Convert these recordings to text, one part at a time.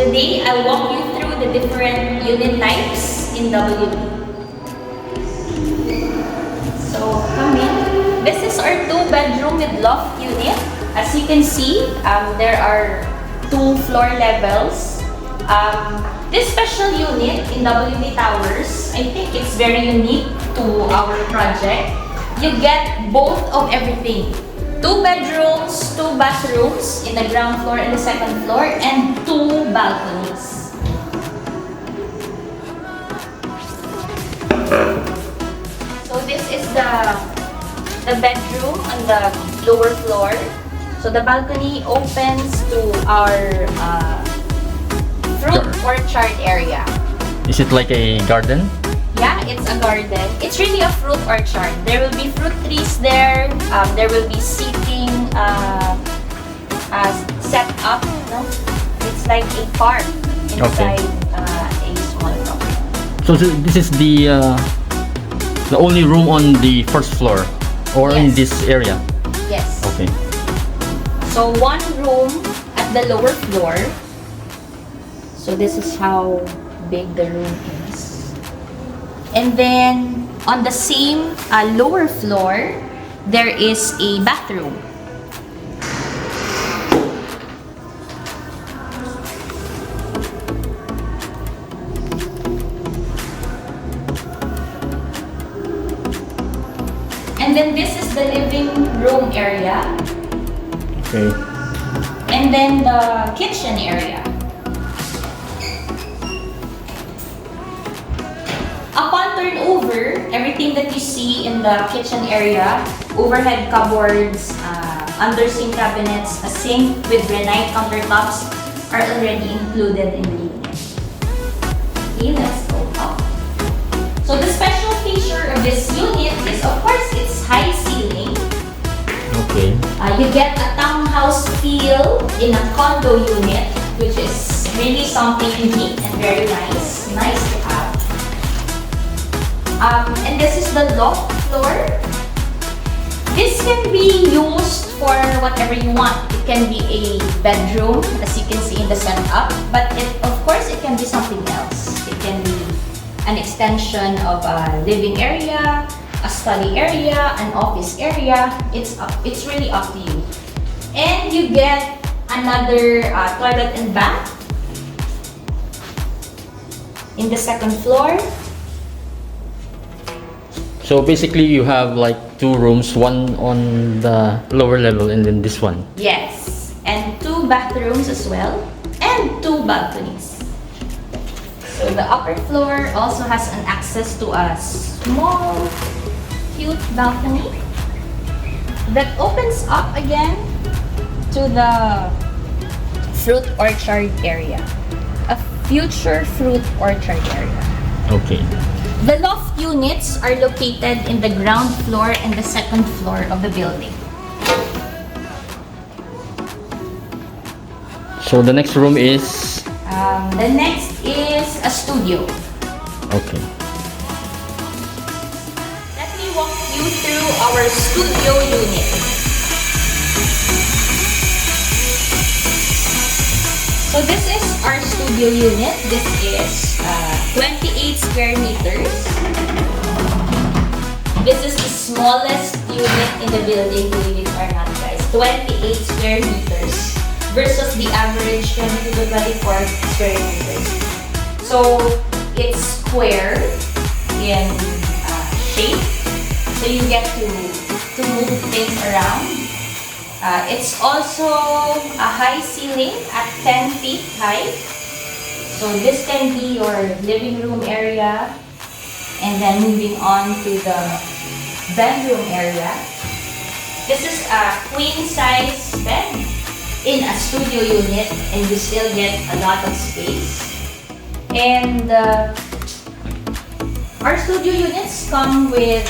Today, I'll walk you through the different unit types in WD. So, come in. This is our 2-bedroom with loft unit. As you can see, there are 2 floor levels. This special unit in WD Towers, I think it's very unique to our project. You get both of everything. 2 bedrooms, 2 bathrooms in the ground floor and the second floor, and 2 balconies. So this is the bedroom on the lower floor. So the balcony opens to our fruit orchard area. Is it like a garden? Yeah, it's a garden. It's really a fruit orchard. There will be fruit trees there. There will be seating set up. No? It's like a park inside a small property. So this is the only room on the first floor, or in this area? Yes. Okay. So 1 room at the lower floor. So this is how big the room is. And then on the same lower floor, there is a bathroom. And then this is the living room area. Okay. And then the kitchen area. Upon turnover, everything that you see in the kitchen area, overhead cupboards, under-sink cabinets, a sink with granite countertops are already included in the unit. Okay, let's go up. So the special feature of this unit is, of course, it's high ceiling. Okay. You get a townhouse feel in a condo unit, which is really something unique and very nice. Nice to have. And this is the loft floor. This can be used for whatever you want. It can be a bedroom, as you can see in the setup, but of course it can be something else. It can be an extension of a living area, a study area, an office area. It's really up to you. And you get another toilet and bath in the second floor. So basically you have like 2 rooms, one on the lower level and then this one. Yes, and 2 bathrooms as well, and 2 balconies. So the upper floor also has an access to a small, cute balcony that opens up again to the fruit orchard area, a future fruit orchard area. Okay. The loft units are located in the ground floor and the second floor of the building. So the next room is? The next is a studio. Okay. Let me walk you through our studio unit. So this is our studio unit. This is 28 square meters. This is the smallest unit in the building, believe it or not, guys. 28 square meters versus the average 22 to 24 square meters. So it's square in shape, so you get to move things around. It's also a high ceiling at 10 feet high. So this can be your living room area, and then moving on to the bedroom area. This is a queen size bed in a studio unit, and you still get a lot of space. And our studio units come with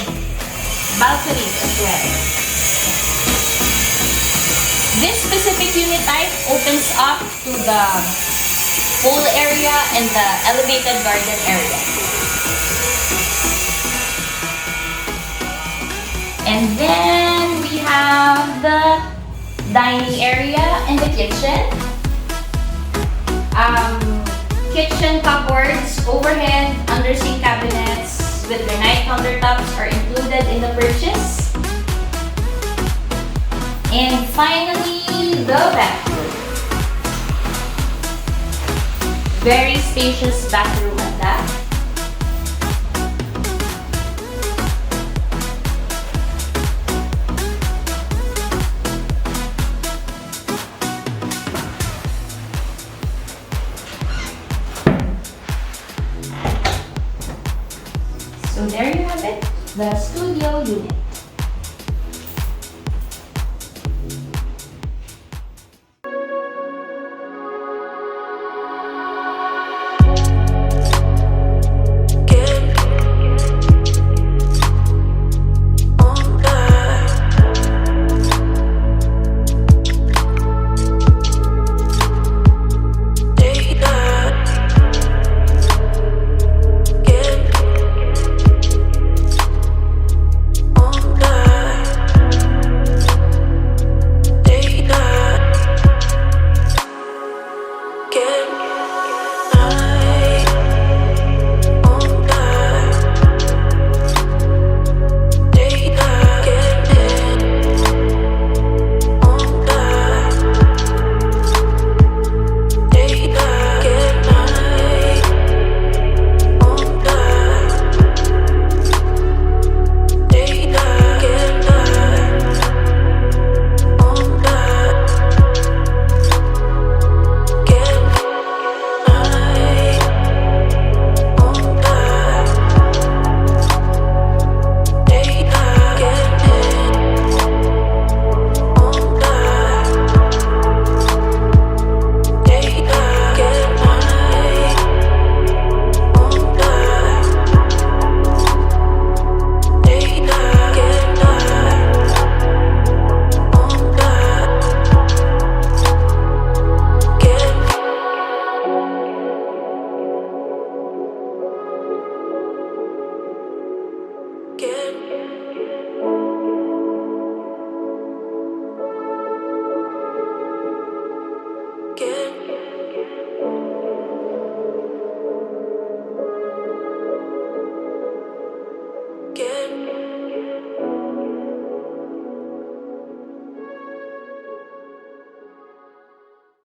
balconies as well. This specific unit type opens up to the pool area and the elevated garden area. And then we have the dining area and the kitchen. Kitchen cupboards, overhead, under-sink cabinets with granite countertops are included in the purchase. And finally, the bathroom. Very spacious bathroom at that. So there you have it, the studio unit.